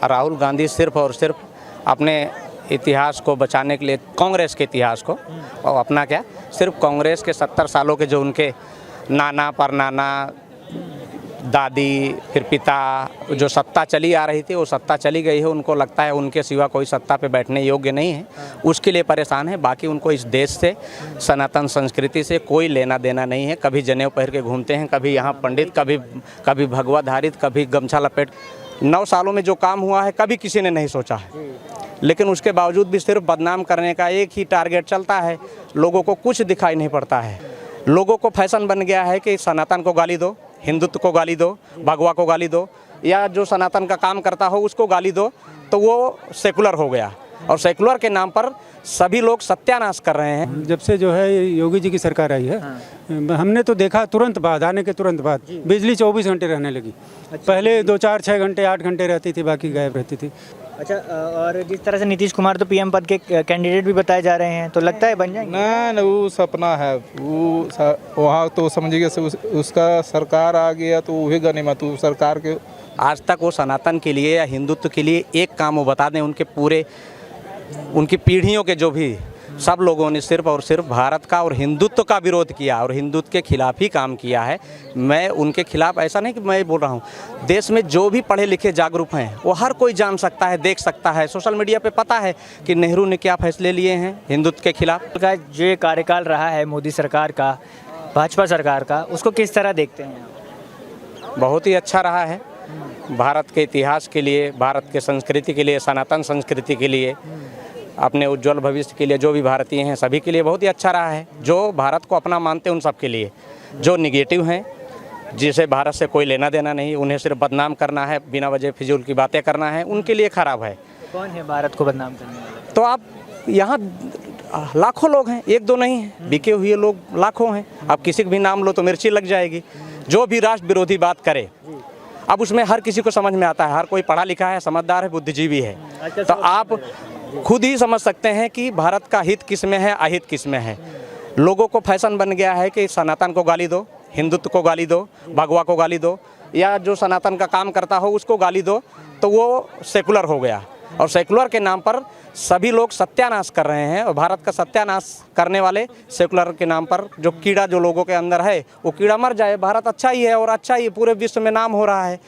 राहुल गांधी सिर्फ और सिर्फ अपने इतिहास को बचाने के लिए, कांग्रेस के इतिहास को, और अपना क्या, सिर्फ कांग्रेस के 70 सालों के जो उनके नाना परनाना दादी फिर पिता जो सत्ता चली आ रही थी वो सत्ता चली गई है। उनको लगता है उनके सिवा कोई सत्ता पे बैठने योग्य नहीं है, उसके लिए परेशान है। बाकी उनको इस देश से, सनातन संस्कृति से कोई लेना देना नहीं है। कभी जनेऊ पहन के घूमते हैं, कभी यहाँ पंडित, कभी भगवा धारित, कभी गमछा लपेट। 9 सालों में जो काम हुआ है कभी किसी ने नहीं सोचा है, लेकिन उसके बावजूद भी सिर्फ बदनाम करने का एक ही टारगेट चलता है। लोगों को कुछ दिखाई नहीं पड़ता है। लोगों को फैशन बन गया है कि सनातन को गाली दो, हिंदुत्व को गाली दो, भगवा को गाली दो, या जो सनातन का काम करता हो उसको गाली दो, तो वो सेकुलर हो गया। और सेकुलर के नाम पर सभी लोग सत्यानाश कर रहे हैं। जब से जो है योगी जी की सरकार आई है, हमने तो देखा तुरंत बाद, आने के तुरंत बाद बिजली 24 घंटे रहने लगी। पहले 2, 4, 6 घंटे, 8 घंटे रहती थी, बाकी गायब रहती थी। अच्छा, और जिस तरह से नीतीश कुमार तो पीएम पद के कैंडिडेट भी बताए जा रहे हैं, तो लगता है बन जाएंगे? ना, वो सपना है। वो वहाँ तो समझिए उसका सरकार आ गया तो वही गनीमत, वो सरकार के। आज तक वो सनातन के लिए या हिंदुत्व के लिए एक काम वो बता दें। उनकी पीढ़ियों के जो भी सब लोगों ने सिर्फ और सिर्फ भारत का और हिंदुत्व का विरोध किया और हिंदुत्व के खिलाफ ही काम किया है। मैं उनके खिलाफ ऐसा नहीं कि मैं बोल रहा हूँ। देश में जो भी पढ़े लिखे जागरूक हैं वो हर कोई जान सकता है, देख सकता है। सोशल मीडिया पे पता है कि नेहरू ने क्या फैसले लिए हैं हिंदुत्व के खिलाफ। का जो ये कार्यकाल रहा है मोदी सरकार का, भाजपा सरकार का, उसको किस तरह देखते हैं? बहुत ही अच्छा रहा है। भारत के इतिहास के लिए, भारत के संस्कृति के लिए, सनातन संस्कृति के लिए, अपने उज्जवल भविष्य के लिए, जो भी भारतीय हैं सभी के लिए बहुत ही अच्छा रहा है। जो भारत को अपना मानते हैं उन सब के लिए। जो निगेटिव हैं, जिसे भारत से कोई लेना देना नहीं, उन्हें सिर्फ बदनाम करना है, बिना वजह फिजूल की बातें करना है, उनके लिए ख़राब है। कौन है भारत को बदनाम करने वाले? तो आप यहाँ लाखों लोग हैं, 1-2 नहीं हैं, बिके हुए लोग लाखों हैं। आप किसी का भी नाम लो तो मिर्ची लग जाएगी। जो भी राष्ट्र विरोधी बात करे, अब उसमें हर किसी को समझ में आता है। हर कोई पढ़ा लिखा है, समझदार है, बुद्धिजीवी है। तो आप खुद ही समझ सकते हैं कि भारत का हित किस में है, अहित किस में है। लोगों को फैशन बन गया है कि सनातन को गाली दो, हिंदुत्व को गाली दो, भगवा को गाली दो, या जो सनातन का काम करता हो उसको गाली दो, तो वो सेकुलर हो गया। और सेकुलर के नाम पर सभी लोग सत्यानाश कर रहे हैं। और भारत का सत्यानाश करने वाले सेकुलर के नाम पर जो कीड़ा जो लोगों के अंदर है वो कीड़ा मर जाए। भारत अच्छा ही है और अच्छा ही पूरे विश्व में नाम हो रहा है।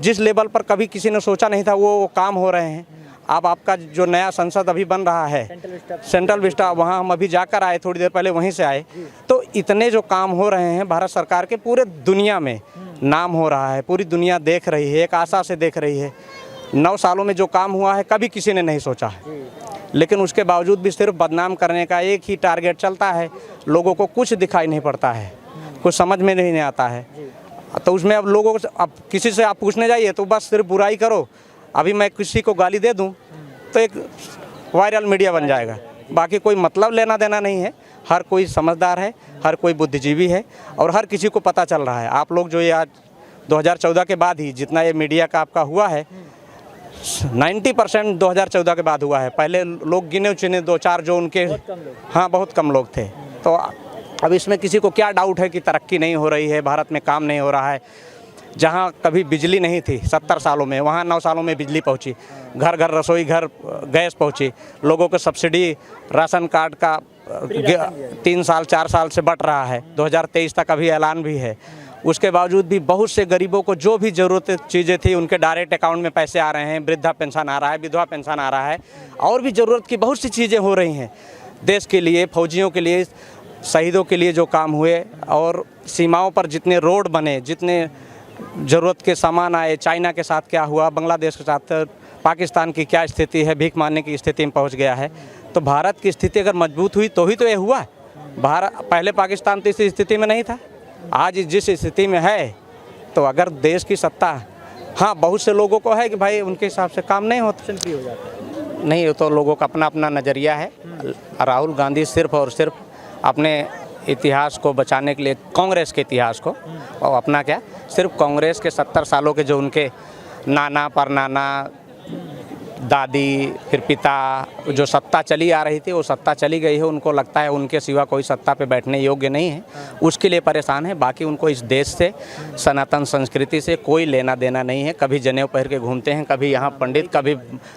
जिस लेवल पर कभी किसी ने सोचा नहीं था वो काम हो रहे हैं। अब आपका जो नया संसद अभी बन रहा है, सेंट्रल विस्टा, वहाँ हम अभी जाकर आए, थोड़ी देर पहले वहीं से आए। तो इतने जो काम हो रहे हैं भारत सरकार के, पूरे दुनिया में नाम हो रहा है, पूरी दुनिया देख रही है, एक आशा से देख रही है। 9 सालों में जो काम हुआ है कभी किसी ने नहीं सोचा है, लेकिन उसके बावजूद भी सिर्फ बदनाम करने का एक ही टारगेट चलता है। लोगों को कुछ दिखाई नहीं पड़ता है, कुछ समझ में नहीं आता है। तो उसमें अब लोगों को, अब किसी से आप पूछने जाइए तो बस सिर्फ बुराई करो। अभी मैं किसी को गाली दे दूं तो एक वायरल मीडिया बन जाएगा। बाकी कोई मतलब लेना देना नहीं है। हर कोई समझदार है, हर कोई बुद्धिजीवी है और हर किसी को पता चल रहा है। आप लोग जो ये आज 2014 के बाद ही जितना ये मीडिया का आपका हुआ है, 90% 2014 के बाद हुआ है। पहले लोग गिने चुने 2-4 जो उनके, हाँ बहुत कम लोग थे। तो अब इसमें किसी को क्या डाउट है कि तरक्की नहीं हो रही है, भारत में काम नहीं हो रहा है। जहाँ कभी बिजली नहीं थी 70 सालों में, वहाँ 9 सालों में बिजली पहुँची। घर घर रसोई घर गैस पहुँची। लोगों को सब्सिडी राशन कार्ड का 3 साल 4 साल से बढ़ रहा है। 2023 तक अभी ऐलान भी है। उसके बावजूद भी बहुत से गरीबों को जो भी ज़रूरत चीज़ें थी उनके डायरेक्ट अकाउंट में पैसे आ रहे हैं। वृद्धा पेंशन आ रहा है, विधवा पेंशन आ रहा है, और भी ज़रूरत की बहुत सी चीज़ें हो रही हैं देश के लिए, फौजियों के लिए, शहीदों के लिए जो काम हुए। और सीमाओं पर जितने रोड बने, जितने ज़रूरत के सामान आए, चाइना के साथ क्या हुआ, बांग्लादेश के साथ, पाकिस्तान की क्या स्थिति है, भीख मांगने की स्थिति में पहुंच गया है। तो भारत की स्थिति अगर मजबूत हुई तो ही तो ये हुआ। पहले पाकिस्तान तो इस स्थिति में नहीं था, आज जिस स्थिति में है। तो अगर देश की सत्ता, हाँ बहुत से लोगों को है कि भाई उनके हिसाब से काम नहीं होता, हो जाता है। नहीं हो तो लोगों का अपना अपना नज़रिया है। राहुल गांधी सिर्फ और सिर्फ अपने इतिहास को बचाने के लिए, कांग्रेस के इतिहास को, और अपना क्या, सिर्फ कांग्रेस के 70 सालों के जो उनके नाना परनाना दादी फिर पिता, जो सत्ता चली आ रही थी वो सत्ता चली गई है, उनको लगता है उनके सिवा कोई सत्ता पे बैठने योग्य नहीं है, उसके लिए परेशान है। बाकी उनको इस देश से, सनातन संस्कृति से कोई लेना देना नहीं है। कभी जनेऊ पहन के घूमते हैं, कभी यहाँ पंडित,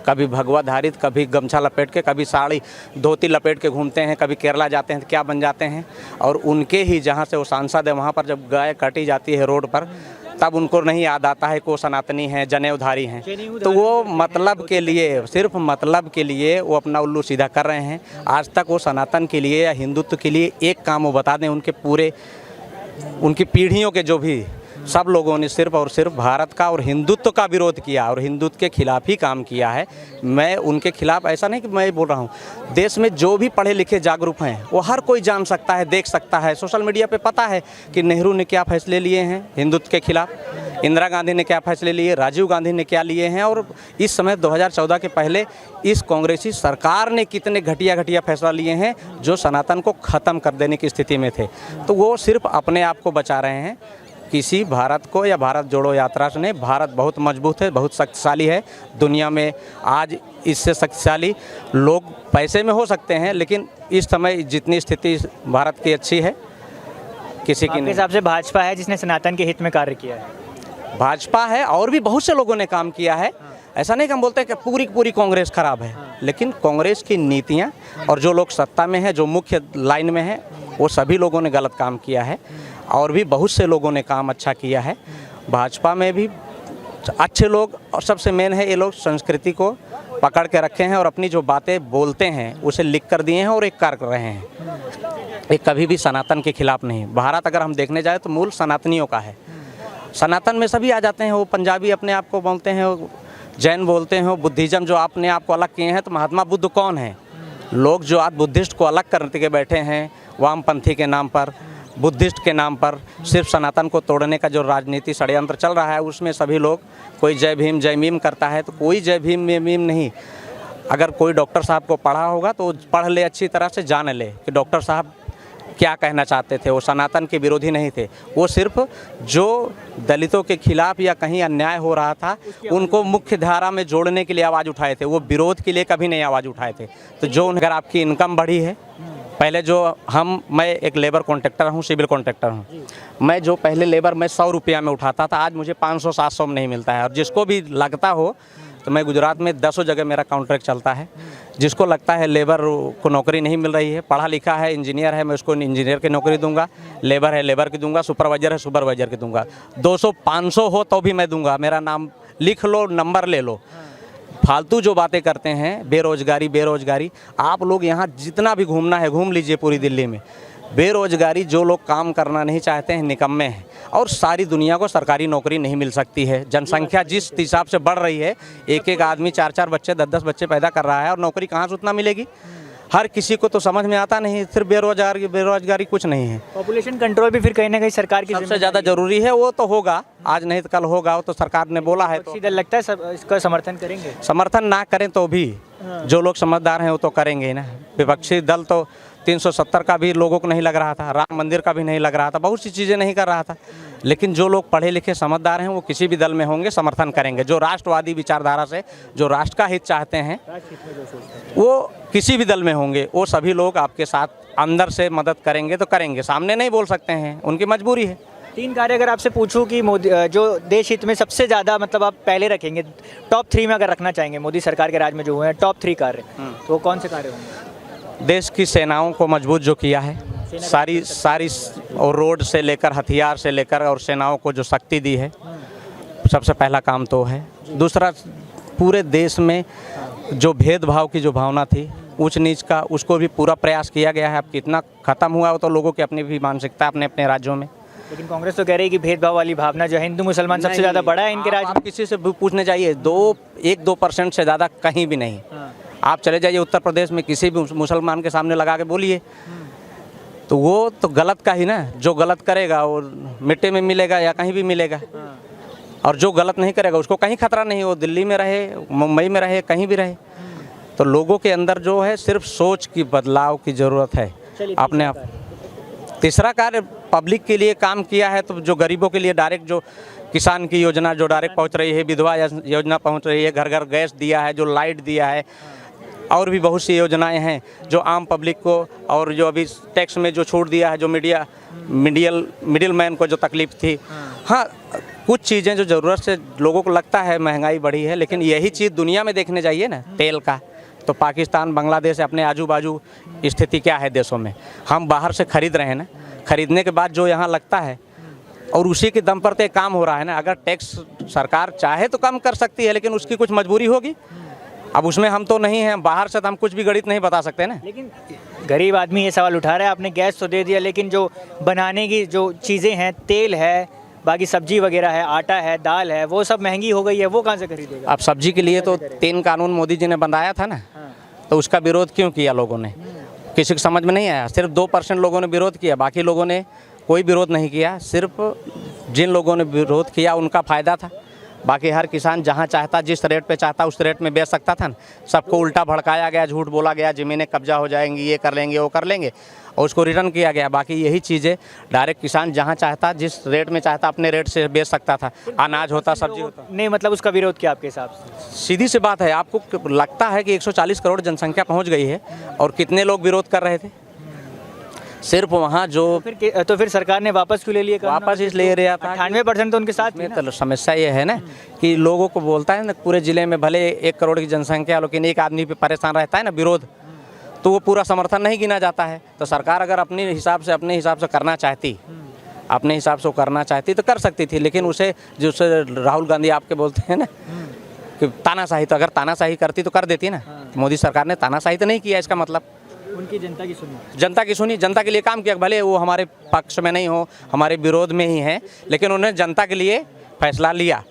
कभी भगवा धारित, कभी गमछा लपेट के, कभी साड़ी धोती लपेट के घूमते हैं, कभी केरला जाते हैं तो क्या बन जाते हैं। और उनके ही जहाँ से वो सांसद है वहाँ पर जब गाय काटी जाती है रोड पर, तब उनको नहीं याद आता है कि वो सनातनी हैं, जनेऊधारी हैं। तो वो मतलब के लिए, सिर्फ मतलब के लिए वो अपना उल्लू सीधा कर रहे हैं। आज तक वो सनातन के लिए या हिंदुत्व के लिए एक काम वो बता दें, उनकी पीढ़ियों के जो भी सब लोगों ने सिर्फ और सिर्फ भारत का और हिंदुत्व का विरोध किया और हिंदुत्व के खिलाफ ही काम किया है। मैं उनके खिलाफ ऐसा नहीं कि मैं बोल रहा हूँ, देश में जो भी पढ़े लिखे जागरूक हैं वो हर कोई जान सकता है, देख सकता है। सोशल मीडिया पे पता है कि नेहरू ने क्या फैसले लिए हैं हिंदुत्व के खिलाफ, इंदिरा गांधी ने क्या फैसले लिए, राजीव गांधी ने क्या लिए हैं, और इस समय 2014 के पहले इस कांग्रेसी सरकार ने कितने घटिया फैसला लिए हैं जो सनातन को ख़त्म कर देने की स्थिति में थे। तो वो सिर्फ अपने आप को बचा रहे हैं, किसी भारत को या भारत जोड़ो यात्रा से नहीं। भारत बहुत मजबूत है, बहुत शक्तिशाली है। दुनिया में आज इससे शक्तिशाली लोग पैसे में हो सकते हैं, लेकिन इस समय जितनी स्थिति भारत की अच्छी है किसी की आपके नहीं। हिसाब से भाजपा है जिसने सनातन के हित में कार्य किया है? भाजपा है और भी बहुत से लोगों ने काम किया है। ऐसा नहीं कि हम बोलते हैं कि पूरी कांग्रेस खराब है, लेकिन कांग्रेस की नीतियाँ और जो लोग सत्ता में हैं, जो मुख्य लाइन में हैं, वो सभी लोगों ने गलत काम किया है। और भी बहुत से लोगों ने काम अच्छा किया है। भाजपा में भी अच्छे लोग, और सबसे मेन है ये लोग संस्कृति को पकड़ के रखे हैं और अपनी जो बातें बोलते हैं उसे लिख कर दिए हैं और एक कार्य कर रहे हैं। ये कभी भी सनातन के खिलाफ नहीं। भारत अगर हम देखने जाए तो मूल सनातनियों का है। सनातन में सभी आ जाते हैं, वो पंजाबी अपने आप को बोलते हैं, जैन बोलते हैं, बुद्धिज़्म जो अपने आप को अलग किए हैं। तो महात्मा बुद्ध कौन है? लोग जो आज बुद्धिस्ट को अलग करने के बैठे हैं, वामपंथी के नाम पर, बुद्धिस्ट के नाम पर, सिर्फ सनातन को तोड़ने का जो राजनीति षड्यंत्र चल रहा है, उसमें सभी लोग, कोई जय भीम जय मीम करता है तो कोई जय भीम मीम नहीं। अगर कोई डॉक्टर साहब को पढ़ा होगा तो पढ़ ले, अच्छी तरह से जान ले कि डॉक्टर साहब क्या कहना चाहते थे। वो सनातन के विरोधी नहीं थे, वो सिर्फ जो दलितों के खिलाफ या कहीं अन्याय हो रहा था उनको मुख्य धारा में जोड़ने के लिए आवाज़ उठाए थे। वो विरोध के लिए कभी नहीं आवाज़ उठाए थे। तो जो अगर आपकी इनकम बढ़ी है, पहले जो मैं एक लेबर कॉन्ट्रैक्टर हूँ, सिविल कॉन्ट्रैक्टर हूँ, मैं जो पहले लेबर मैं 100 रुपया में उठाता था, आज मुझे 500-700 में नहीं मिलता है। और जिसको भी लगता हो तो मैं गुजरात में 10 जगह मेरा कॉन्ट्रैक्ट चलता है। जिसको लगता है लेबर को नौकरी नहीं मिल रही है, पढ़ा लिखा है, इंजीनियर है, मैं उसको इंजीनियर की नौकरी दूंगा, लेबर है लेबर की दूंगा, सुपरवाइजर है सुपरवाइजर की दूंगा, 200-500 हो तो भी मैं दूंगा। मेरा नाम लिख लो, नंबर ले लो। फालतू जो बातें करते हैं, बेरोजगारी, आप लोग यहाँ जितना भी घूमना है घूम लीजिए पूरी दिल्ली में। बेरोजगारी, जो लोग काम करना नहीं चाहते हैं निकम्मे हैं। और सारी दुनिया को सरकारी नौकरी नहीं मिल सकती है। जनसंख्या जिस हिसाब से बढ़ रही है, एक आदमी 4-4 बच्चे 10-10 बच्चे पैदा कर रहा है और नौकरी कहाँ से उतना मिलेगी? हर किसी को तो समझ में आता नहीं। सिर्फ बेरोजगारी कुछ नहीं है। पॉपुलेशन कंट्रोल भी फिर कहीं ना कहीं सरकार की सबसे ज़्यादा जरूरी है। वो तो होगा, आज नहीं तो कल होगा, वो तो सरकार ने बोला है। तो सीधा लगता है सब इसका समर्थन करेंगे? समर्थन ना करें तो भी जो लोग समझदार हैं वो तो करेंगे ही ना। विपक्षी दल तो 370 का भी लोगों को नहीं लग रहा था, राम मंदिर का भी नहीं लग रहा था, बहुत सी चीज़ें नहीं कर रहा था। लेकिन जो लोग पढ़े लिखे समझदार हैं वो किसी भी दल में होंगे, समर्थन करेंगे। जो राष्ट्रवादी विचारधारा से, जो राष्ट्र का हित चाहते हैं, वो किसी भी दल में होंगे, वो सभी लोग आपके साथ अंदर से मदद करेंगे तो करेंगे। सामने नहीं बोल सकते हैं, उनकी मजबूरी है। 3 कार्य अगर आपसे पूछूं कि मोदी जो देश हित में सबसे ज़्यादा मतलब आप पहले रखेंगे, टॉप 3 में अगर रखना चाहेंगे मोदी सरकार के राज में जो हुए हैं टॉप 3 कार्य, तो कौन से कार्य होंगे? देश की सेनाओं को मजबूत जो किया है, सारी और रोड से लेकर हथियार से लेकर और सेनाओं को जो शक्ति दी है, सबसे पहला काम तो है। दूसरा, पूरे देश में जो भेदभाव की जो भावना थी, ऊंच नीच का, उसको भी पूरा प्रयास किया गया है। अब कितना ख़त्म हुआ हो तो लोगों की अपनी भी मानसिकता अपने अपने राज्यों में। लेकिन कांग्रेस तो कह रही है कि भेदभाव वाली भावना जो है हिंदू मुसलमान सबसे ज़्यादा बड़ा है इनके राज्य में। आप किसी से भी पूछने जाइए, 1-2% से ज़्यादा कहीं भी नहीं। आप चले जाइए उत्तर प्रदेश में, किसी भी मुसलमान के सामने लगा के बोलिए तो वो तो गलत का ही ना। जो गलत करेगा वो मिट्टी में मिलेगा या कहीं भी मिलेगा, और जो गलत नहीं करेगा उसको कहीं खतरा नहीं। वो दिल्ली में रहे, मुंबई में रहे, कहीं भी रहे। तो लोगों के अंदर जो है सिर्फ सोच की बदलाव की ज़रूरत है अपने आप। तीसरा कार्य, पब्लिक के लिए काम किया है, तो जो गरीबों के लिए डायरेक्ट जो किसान की योजना जो डायरेक्ट पहुंच रही है, विधवा योजना पहुंच रही है, घर घर गैस दिया है, जो लाइट दिया है, और भी बहुत सी योजनाएं हैं जो आम पब्लिक को, और जो अभी टैक्स में जो छूट दिया है, जो मिडिल मैन को जो तकलीफ थी। हाँ, कुछ चीज़ें जो ज़रूरत से लोगों को लगता है महंगाई बढ़ी है, लेकिन यही चीज़ दुनिया में देखने जाइए ना, तेल का, तो पाकिस्तान, बांग्लादेश, अपने आजू बाजू स्थिति क्या है देशों में, हम बाहर से खरीद रहे हैं ना, खरीदने के बाद जो यहाँ लगता है और उसी के दम पर तो काम हो रहा है ना। अगर टैक्स सरकार चाहे तो कम कर सकती है, लेकिन उसकी कुछ मजबूरी होगी। अब उसमें हम तो नहीं हैं, बाहर से तो हम कुछ भी गणित नहीं बता सकते ना। लेकिन गरीब आदमी ये सवाल उठा रहा है, आपने गैस तो दे दिया, लेकिन जो बनाने की जो चीज़ें हैं, तेल है, बाकी सब्जी वगैरह है, आटा है, दाल है, वो सब महंगी हो गई है, वो कहाँ से खरीदेगा? अब सब्जी के लिए तो 3 कानून मोदी जी ने बनाया था ना, तो उसका विरोध क्यों किया लोगों ने? किसी को समझ में नहीं आया। सिर्फ 2% लोगों ने विरोध किया, बाकी लोगों ने कोई विरोध नहीं किया। सिर्फ जिन लोगों ने विरोध किया उनका फ़ायदा था। बाकी हर किसान जहां चाहता, जिस रेट पे चाहता उस रेट में बेच सकता था ना। सबको उल्टा भड़काया गया, झूठ बोला गया, ज़मीनें कब्जा हो जाएंगी, ये कर लेंगे, वो कर लेंगे, और उसको रिटर्न किया गया। बाकी यही चीज़ें डायरेक्ट किसान जहां चाहता, जिस रेट में चाहता, अपने रेट से बेच सकता था। अनाज होता, सब्जी होता। नहीं, मतलब उसका विरोध किया आपके हिसाब से? सीधी सी बात है, आपको लगता है कि 140 करोड़ जनसंख्या पहुँच गई है, और कितने लोग विरोध कर रहे थे? सिर्फ वहाँ जो तो फिर सरकार ने वापस क्यों ले लिया? वापस इसलिए रहा था 98% तो उनके साथ में। तो समस्या ये है ना कि लोगों को बोलता है ना, पूरे ज़िले में भले 1 करोड़ की जनसंख्या, लेकिन एक आदमी पे परेशान रहता है ना विरोध, तो वो पूरा समर्थन नहीं गिना जाता है। तो सरकार अगर अपने हिसाब से करना चाहती, अपने हिसाब से करना चाहती तो कर सकती थी, लेकिन उसे जो राहुल गांधी आपके बोलते हैं ना कि तानाशाही, तो अगर तानाशाही करती तो कर देती ना। मोदी सरकार ने तानाशाही तो नहीं किया, इसका मतलब उनकी जनता की सुनी, जनता के लिए काम किया। भले वो हमारे पक्ष में नहीं हो, हमारे विरोध में ही है, लेकिन उन्होंने जनता के लिए फैसला लिया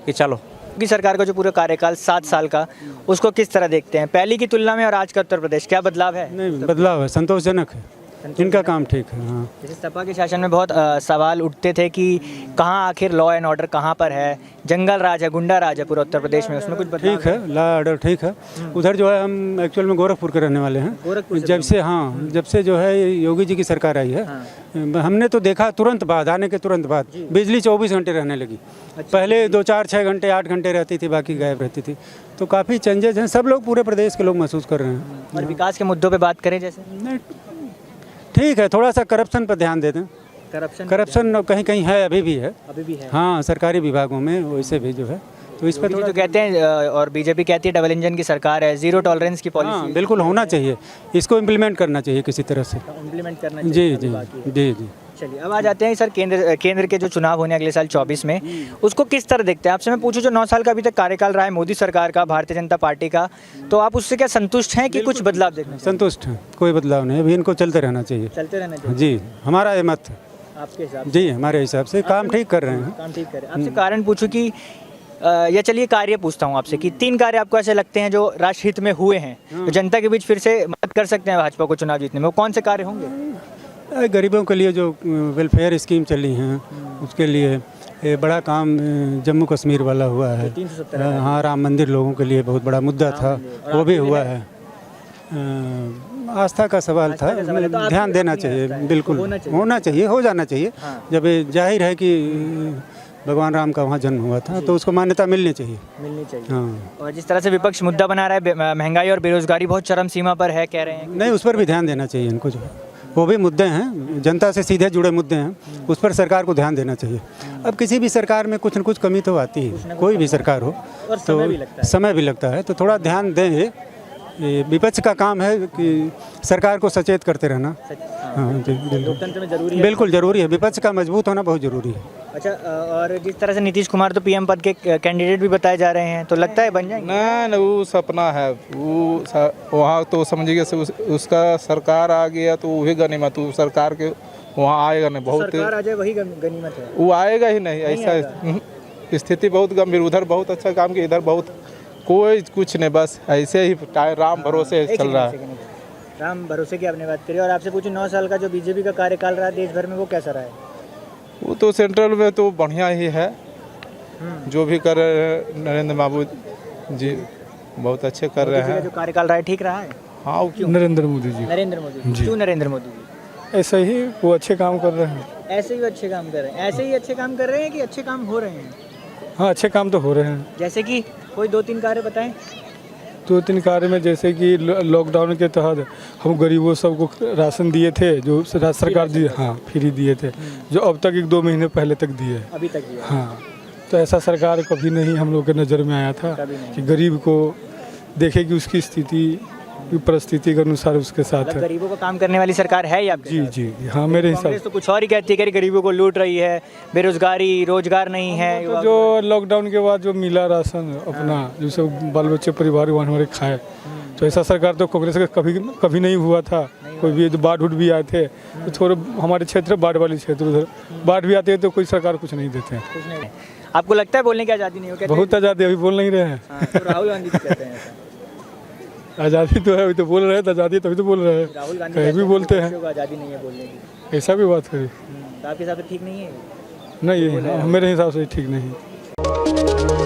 कि चलो। की सरकार का जो पूरा कार्यकाल 7 साल का, उसको किस तरह देखते हैं पहले की तुलना में, और आज का उत्तर प्रदेश क्या बदलाव है? नहीं, बदलाव है, संतोषजनक है, इनका काम ठीक है। हाँ, जैसे सपा के शासन में बहुत सवाल उठते थे कि कहाँ आखिर लॉ एंड ऑर्डर कहाँ पर है, जंगल राज है, गुंडा राज है पूरा उत्तर प्रदेश में, उसमें कुछ बदलाव ठीक है, लॉ ऑर्डर ठीक है। उधर जो है, हम एक्चुअल में गोरखपुर के रहने वाले हैं। जब से जो है योगी जी की सरकार आई है, हमने तो देखा तुरंत बाद, आने के तुरंत बाद बिजली 24 घंटे रहने लगी। पहले 2, 4, 6 घंटे, 8 घंटे रहती थी, बाकी गायब रहती थी। तो काफ़ी चेंजेस हैं, सब लोग, पूरे प्रदेश के लोग महसूस कर रहे हैं। और विकास के मुद्दों पे बात करें, जैसे नहीं, ठीक है, थोड़ा सा करप्शन पर ध्यान दे दें। करप्शन कहीं कहीं है, अभी भी है। हाँ, सरकारी विभागों में वैसे भी जो है, तो इस पर थोड़ा तो कहते हैं, और बीजेपी कहती है डबल इंजन की सरकार है, जीरो टॉलरेंस की हाँ, पॉलिसी बिल्कुल होना चाहिए, इसको इम्प्लीमेंट करना चाहिए किसी तरह से। इम्प्लीमेंट करना जी चाहिए। जी जी जी। चलिए, अब आ जाते हैं सर केंद्र के जो चुनाव होने अगले साल 24 में, उसको किस तरह देखते हैं? आपसे मैं पूछूं, जो 9 साल का अभी तक कार्यकाल रहा है मोदी सरकार का, भारतीय जनता पार्टी का, तो आप उससे क्या संतुष्ट हैं कि कुछ बदलाव देखना चाहिए? संतुष्ट हैं, कोई बदलाव नहीं, अभी इनको चलते रहना चाहिए। चलते रहना चाहिए जी, हमारा ये मत है। आपके हिसाब जी, हमारे हिसाब से काम ठीक कर रहे हैं। काम ठीक करें। आपसे कारण पूछूं कि या चलिए कार्य पूछता हूँ आपसे कि 3 कार्य आपको ऐसे लगते हैं जो राष्ट्रहित में हुए हैं, तो जनता के बीच फिर से मदद कर सकते हैं भाजपा को चुनाव जीतने में, वो कौन से कार्य होंगे? गरीबों के लिए जो वेलफेयर स्कीम चली हैं, उसके लिए ये बड़ा काम जम्मू कश्मीर वाला हुआ है। 370 हाँ, राम मंदिर लोगों के लिए बहुत बड़ा मुद्दा था, वो भी हुआ है। आस्था का सवाल था, ध्यान देना चाहिए, बिल्कुल होना चाहिए, हो जाना चाहिए। जब ये जाहिर है कि भगवान राम का वहाँ जन्म हुआ था, तो उसको मान्यता मिलनी चाहिए। हाँ, और जिस तरह से विपक्ष मुद्दा बना रहा है, महंगाई और बेरोजगारी बहुत चरम सीमा पर है, कह रहे हैं। नहीं, उस पर भी ध्यान देना चाहिए इनको, जो वो भी मुद्दे हैं, जनता से सीधे जुड़े मुद्दे हैं, उस पर सरकार को ध्यान देना चाहिए। अब किसी भी सरकार में कुछ न कुछ कमी तो आती है, कोई भी सरकार हो, और तो समय भी लगता है, तो थोड़ा ध्यान दें। ये विपक्ष का काम है कि सरकार को सचेत करते रहना। हाँ जी, लोकतंत्र में जरूरी है, बिल्कुल ज़रूरी है, विपक्ष का मजबूत होना बहुत ज़रूरी है। अच्छा, और जिस तरह से नीतीश कुमार तो पीएम पद के कैंडिडेट भी बताए जा रहे हैं, तो लगता है बन जाएंगे? ना, वो सपना है, वो वहाँ तो समझिए उसका सरकार आ गया तो वही गनीमत, वो सरकार के वहाँ आएगा नहीं, बहुत सरकार आ जाए वही गनीमत है, वो आएगा ही नहीं। ऐसा स्थिति बहुत गंभीर, उधर बहुत अच्छा काम किया, इधर बहुत कोई कुछ नहीं, बस ऐसे ही राम भरोसे चल रहा है। राम भरोसे की आपने बात करी, और आपसे पूछूं 9 साल का जो बीजेपी का कार्यकाल रहा देश भर में, वो कैसा रहा है? वो तो सेंट्रल में तो बढ़िया ही है, जो भी कर रहे हैं नरेंद्र बाबू जी बहुत अच्छे कर रहे हैं। जो कार्यकाल रहा है ठीक रहा है? हाँ, क्यों? नरेंद्र मोदी जी। नरेंद्र मोदी, क्यों नरेंद्र मोदी जी? ऐसा ही वो अच्छे काम कर रहे हैं। ऐसे ही वो अच्छे काम कर रहे हैं, ऐसे ही अच्छे काम कर रहे हैं कि अच्छे काम हो रहे हैं? हाँ, अच्छे काम तो हो रहे हैं। जैसे कि कोई 2-3 कार्य बताएं। 2-3 कार्य में जैसे कि लॉकडाउन के तहत हम गरीबों सबको राशन दिए थे, जो राज्य सरकार दिए, हाँ फ्री दिए थे, जो अब तक 1-2 महीने पहले तक दिए। अभी तक दिया? हाँ, तो ऐसा सरकार कभी नहीं हम लोग के नज़र में आया था कि गरीब को देखे कि उसकी स्थिति की परिस्थिति के अनुसार उसके साथ मतलब है। गरीबों को काम करने वाली सरकार है ही आपके जी साथ? जी हाँ, मेरे हिसाब कांग्रेस तो कुछ और ही कहती है कि गरीबों को लूट रही है, बेरोजगारी, रोजगार नहीं है। तो जो लॉकडाउन के बाद जो मिला राशन अपना, जो सब बाल बच्चे परिवार हमारे खाए, तो ऐसा सरकार तो कांग्रेस का कभी नहीं हुआ था। कोई भी जो बाढ़ उठ भी आए थे तो थोड़े हमारे क्षेत्र बाढ़ वाले क्षेत्र, उधर बाढ़ भी आते हैं तो कोई सरकार कुछ नहीं देते हैं। कुछ नहीं। आपको लगता है बोलने की आज़ादी नहीं हो? कहते बहुत आज़ादी अभी बोल नहीं रहे हैं। हैं, तो राहुल गांधी भी कहते हैं ऐसा। आज़ादी तो है, अभी तो बोल रहे हैं, तो आज़ादी तभी तो बोल रहे हैं, राहुल गांधी कहीं भी बोलते हैं। बच्चों को आज़ादी नहीं है बोलने की। ऐसा भी बात करी तो आपके हिसाब से ठीक नहीं है? नहीं, मेरे हिसाब से ठीक नहीं।